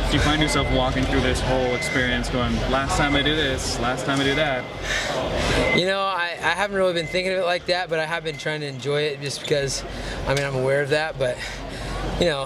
Do you find yourself walking through this whole experience going, last time I do this, last time I do that? You know, I haven't really been thinking of it like that, but I have been trying to enjoy it just because, I mean, I'm aware of that. But, you know,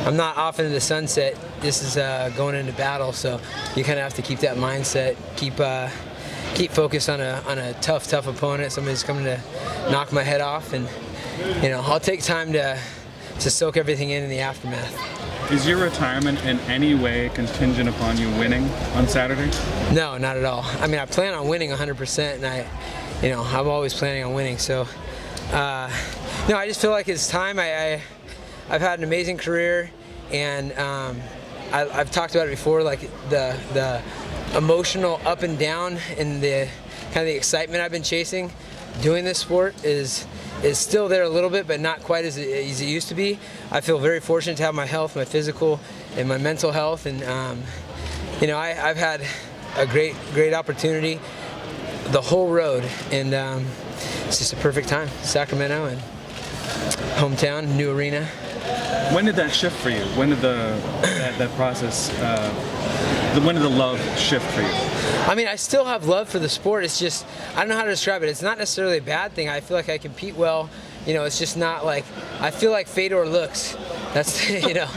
I'm not off into the sunset. This is going into battle, so you kind of have to keep that mindset, keep focused on a tough opponent, somebody who's coming to knock my head off, and you know, I'll take time to soak everything in the aftermath. Is your retirement in any way contingent upon you winning on Saturday? No, not at all. I mean, I plan on winning 100%, and I'm always planning on winning. So, no, I just feel like it's time. I've had an amazing career, and I've talked about it before, like the emotional up and down and the kind of the excitement I've been chasing doing this sport is still there a little bit, but not quite as it used to be. I feel very fortunate to have my health, my physical and my mental health, and you know, I've had a great opportunity the whole road, and it's just a perfect time. Sacramento and hometown, new arena. When did that shift for you? When did that process? When did the love shift for you? I mean, I still have love for the sport. It's just, I don't know how to describe it. It's not necessarily a bad thing. I feel like I compete well. You know, it's just not like, I feel like Fedor looks. That's, you know,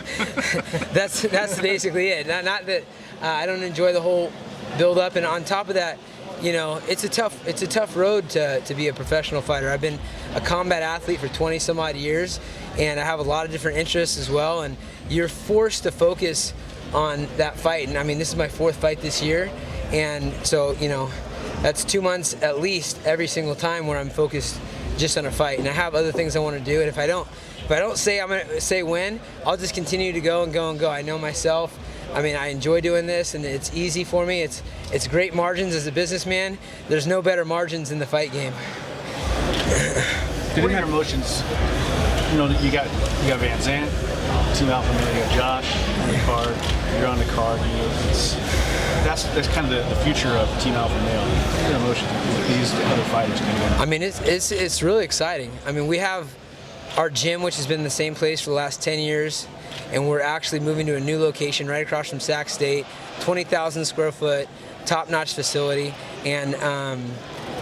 that's basically it. Not that I don't enjoy the whole build up, and on top of that, you know, it's a tough road to be a professional fighter. I've been a combat athlete for 20 some odd years, and I have a lot of different interests as well, and you're forced to focus on that fight. And I mean, this is my 4th fight this year, and so, you know, that's 2 months at least every single time where I'm focused just on a fight, and I have other things I want to do, and if I don't say I'm going to say when, I'll just continue to go and go and go. I know myself. I mean, I enjoy doing this, and it's easy for me. It's great margins as a businessman. There's no better margins in the fight game. What are your emotions? You know, you got Van Zandt, Team Alpha Male, you got Josh on the card. You're on the card. You know, that's kind of the future of Team Alpha Male. What are your emotions with these other fighters coming in? I mean, it's really exciting. I mean, we have our gym, which has been in the same place for the last 10 years, and we're actually moving to a new location right across from Sac State, 20,000 square foot, top-notch facility, and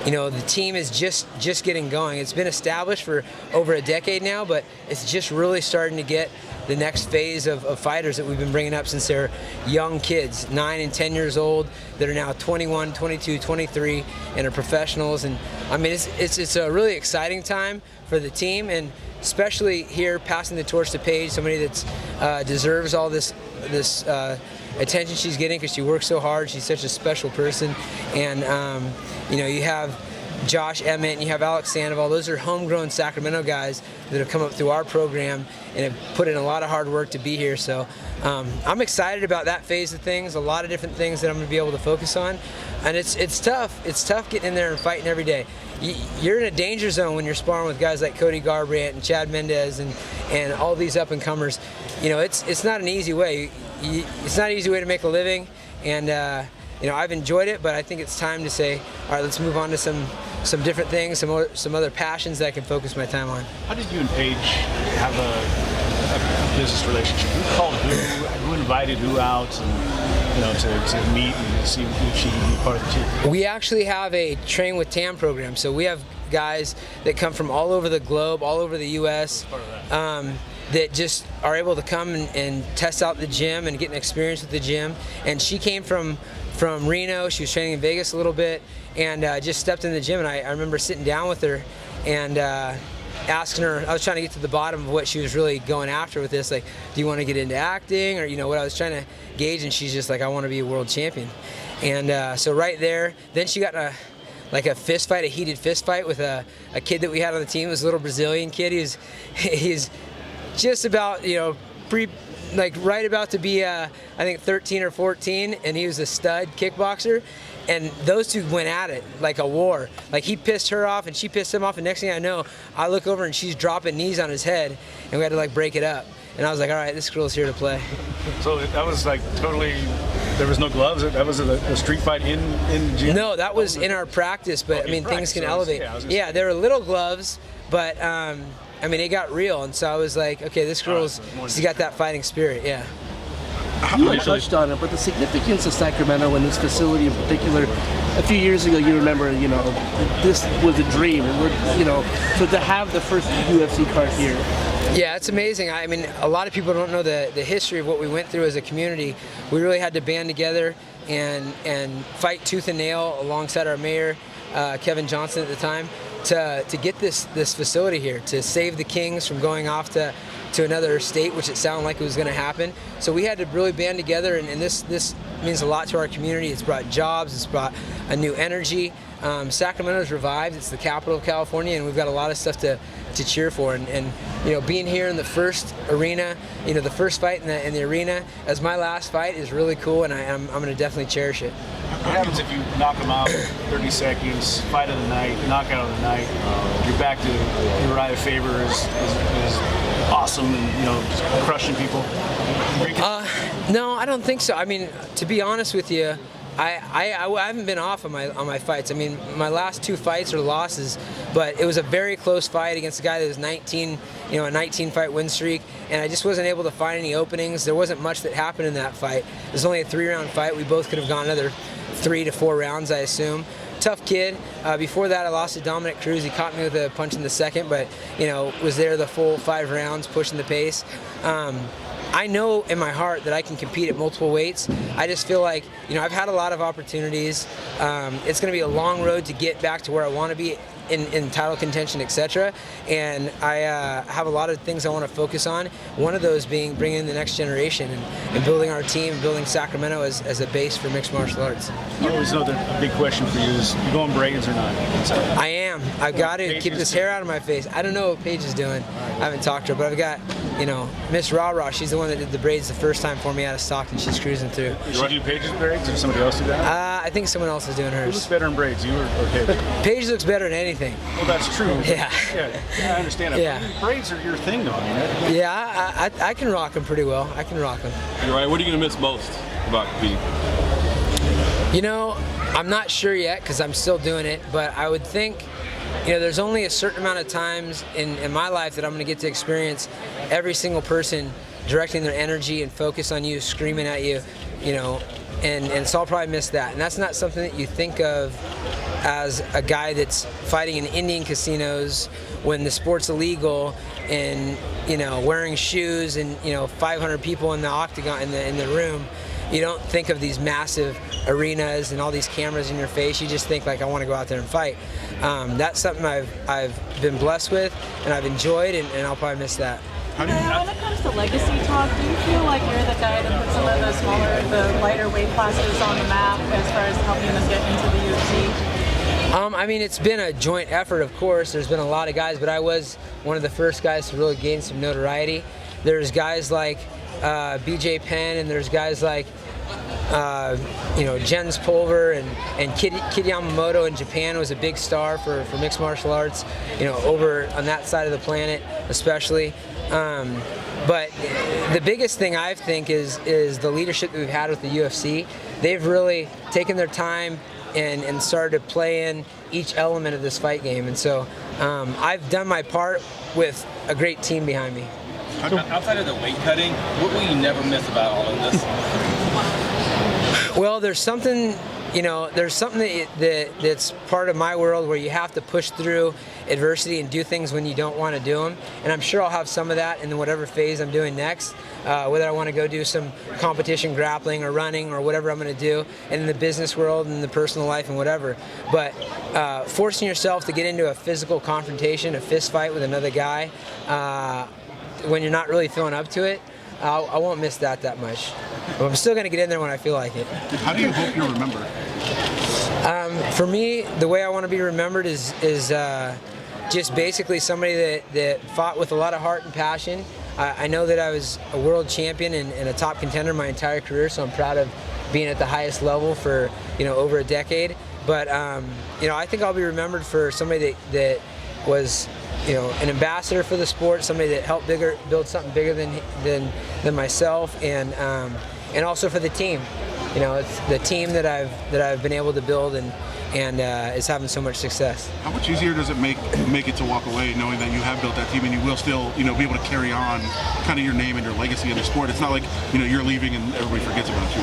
you know, the team is just getting going. It's been established for over a decade now, but it's just really starting to get the next phase of fighters that we've been bringing up since they're young kids, 9 and 10 years old, that are now 21, 22, 23, and are professionals. And I mean, it's a really exciting time for the team, and especially here passing the torch to Paige, somebody that deserves all this attention she's getting because she works so hard. She's such a special person, and you know, you have Josh Emmett and you have Alex Sandoval. Those are homegrown Sacramento guys that have come up through our program and have put in a lot of hard work to be here. So I'm excited about that phase of things. A lot of different things that I'm going to be able to focus on, and it's tough. It's tough getting in there and fighting every day. You're in a danger zone when you're sparring with guys like Cody Garbrandt and Chad Mendez and all these up and comers. You know, it's not an easy way. It's not an easy way to make a living, and you know, I've enjoyed it, but I think it's time to say, all right, let's move on to some different things, some other passions that I can focus my time on. How did you and Paige have a business relationship? Who called who invited who out, and, you know, to meet and see if she can be part of the team? We actually have a Train with Tam program, so we have guys that come from all over the globe, all over the U.S., that just are able to come and test out the gym and get an experience with the gym. And she came from Reno. She was training in Vegas a little bit, and just stepped in the gym. And I remember sitting down with her and asking her, I was trying to get to the bottom of what she was really going after with this. Like, do you want to get into acting? Or, you know, what I was trying to gauge. And she's just like, I want to be a world champion. And so right there, then she got a fist fight, a heated fist fight with a kid that we had on the team. It was a little Brazilian kid. He's just about, you know, right about to be, I think 13 or 14, and he was a stud kickboxer. And those two went at it like a war. Like, he pissed her off and she pissed him off, and next thing I know, I look over and she's dropping knees on his head, and we had to like break it up. And I was like, all right, this girl's here to play. So that was like totally, there was no gloves? That was a street fight in the gym? No, that was in our practice, but I mean, things can elevate. Yeah, there were little gloves, but I mean, it got real, and so I was like, okay, this girl's, she's got that fighting spirit, yeah. You touched on it, but the significance of Sacramento and this facility in particular. A few years ago, you remember, this was a dream, and so to have the first UFC card here. Yeah, it's amazing. I mean, a lot of people don't know the history of what we went through as a community. We really had to band together and fight tooth and nail alongside our mayor, Kevin Johnson at the time, to get this facility here, to save the Kings from going off to another state, which it sounded like it was going to happen. So we had to really band together, and this means a lot to our community. It's brought jobs, it's brought a new energy. Sacramento's revived. It's the capital of California, and we've got a lot of stuff to cheer for. And being here in the first arena, the first fight in the arena as my last fight is really cool, and I'm going to definitely cherish it. What happens if you knock them out 30 seconds, fight of the night, knockout of the night? You're back to Urijah Faber is awesome and just crushing people. No, I don't think so. I mean, to be honest with you, I haven't been off on my fights. I mean, my last 2 fights are losses, but it was a very close fight against a guy that was 19, a 19-fight win streak, and I just wasn't able to find any openings. There wasn't much that happened in that fight. It was only a 3-round fight. We both could have gone another 3 to 4 rounds, I assume. Tough kid. Before that, I lost to Dominic Cruz. He caught me with a punch in the second, but was there the full 5 rounds, pushing the pace. I know in my heart that I can compete at multiple weights. I just feel like, I've had a lot of opportunities. It's going to be a long road to get back to where I want to be in title contention, etc. And I have a lot of things I want to focus on. One of those being bringing in the next generation and building our team, building Sacramento as a base for mixed martial arts. I always know that a big question for you is, you going braids or not? I am. I've got to keep this hair out of my face. I don't know what Paige is doing. I haven't talked to her, but I've got, Miss Rah Rah. She's the one that did the braids the first time for me out of Stockton. She's cruising through. Did she do Paige's braids, or somebody else do that? I think someone else is doing Who hers. looks better in braids, you or Paige? Paige looks better than anything. Well, that's true. Yeah. I understand that. Yeah. Braids are your thing, though. I mean, Yeah, I can rock them pretty well. I can rock them. You're right. What are you going to miss most about competing? I'm not sure yet because I'm still doing it, but I would think, there's only a certain amount of times in my life that I'm going to get to experience every single person directing their energy and focus on you, screaming at you, and so I'll probably miss that. And that's not something that you think of as a guy that's fighting in Indian casinos when the sport's illegal and, wearing shoes and, 500 people in the octagon, in the room. You don't think of these massive arenas and all these cameras in your face. You just think like, I want to go out there and fight. That's something I've been blessed with and I've enjoyed, and I'll probably miss that. When it comes to legacy talk, do you feel like you're the guy that puts some of the lighter weight classes on the map as far as helping them get into the UFC? I mean, it's been a joint effort, of course. There's been a lot of guys, but I was one of the first guys to really gain some notoriety. There's guys like BJ Penn, and there's guys like Jens Pulver and Kid Yamamoto in Japan was a big star for mixed martial arts, over on that side of the planet especially. But the biggest thing I think is the leadership that we've had with the UFC. They've really taken their time and started to play in each element of this fight game. And so I've done my part with a great team behind me. Outside of the weight cutting, what will you never miss about all of this? Well, there's something, that's part of my world where you have to push through adversity and do things when you don't want to do them. And I'm sure I'll have some of that in whatever phase I'm doing next, whether I want to go do some competition grappling or running or whatever I'm going to do, and in the business world and the personal life and whatever. But forcing yourself to get into a physical confrontation, a fist fight with another guy, when you're not really feeling up to it, I won't miss that much. But I'm still going to get in there when I feel like it. How do you hope you're remembered? For me, the way I want to be remembered is just basically somebody that fought with a lot of heart and passion. I know that I was a world champion and a top contender my entire career, so I'm proud of being at the highest level for over a decade. But I think I'll be remembered for somebody that was an ambassador for the sport, somebody that helped build something bigger than myself, and also for the team. you know, it's the team that I've been able to build and is having so much success. How much easier does it make it to walk away knowing that you have built that team and you will still, be able to carry on kind of your name and your legacy in the sport? It's not like, you're leaving and everybody forgets about you.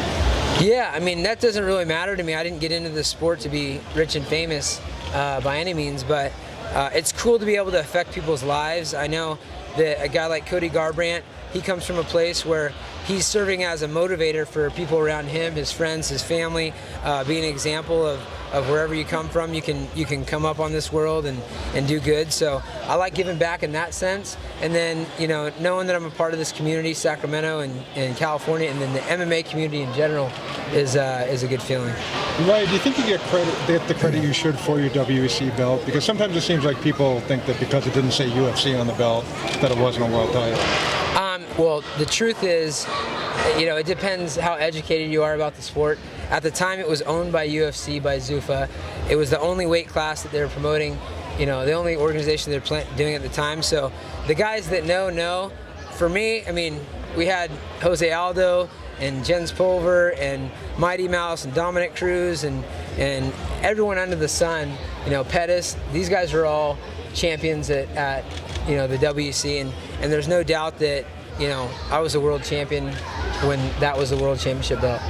Yeah, I mean, that doesn't really matter to me. I didn't get into this sport to be rich and famous by any means, but it's cool to be able to affect people's lives. I know that a guy like Cody Garbrandt, he comes from a place where he's serving as a motivator for people around him, his friends, his family, being an example of wherever you come from, you can come up on this world and do good. So I like giving back in that sense. And then, knowing that I'm a part of this community, Sacramento and California, and then the MMA community in general is a good feeling. Right, do you think you get the credit you should for your WEC belt? Because sometimes it seems like people think that because it didn't say UFC on the belt, that it wasn't a world title. Well, the truth is, it depends how educated you are about the sport. At the time, it was owned by UFC, by Zuffa. It was the only weight class that they were promoting, the only organization they were doing at the time. So the guys that know. For me, I mean, we had Jose Aldo and Jens Pulver and Mighty Mouse and Dominic Cruz and everyone under the sun, Pettis. These guys are all champions at the WEC, and there's no doubt that I was a world champion when that was the world championship belt.